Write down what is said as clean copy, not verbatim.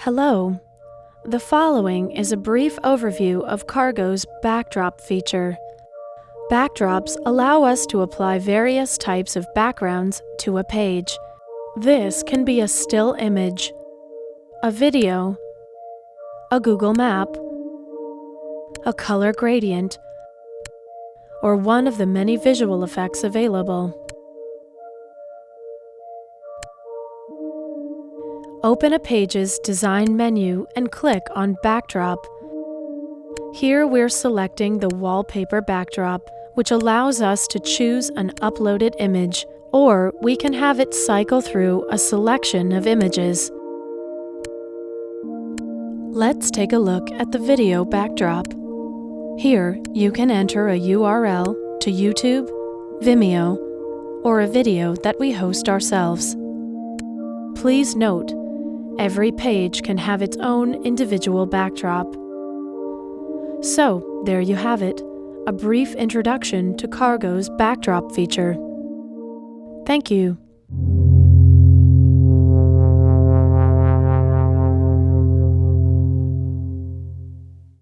Hello. The following is a brief overview of Cargo's backdrop feature. Backdrops allow us to apply various types of backgrounds to a page. This can be a still image, a video, a Google map, a color gradient, or one of the many visual effects available. Open a page's Design menu and click on Backdrop. Here we're selecting the wallpaper backdrop, which allows us to choose an uploaded image, or we can have it cycle through a selection of images. Let's take a look at the video backdrop. Here you can enter a URL to YouTube, Vimeo, or a video that we host ourselves. Please note, every page can have its own individual backdrop. So, there you have it, a brief introduction to Cargo's backdrop feature. Thank you.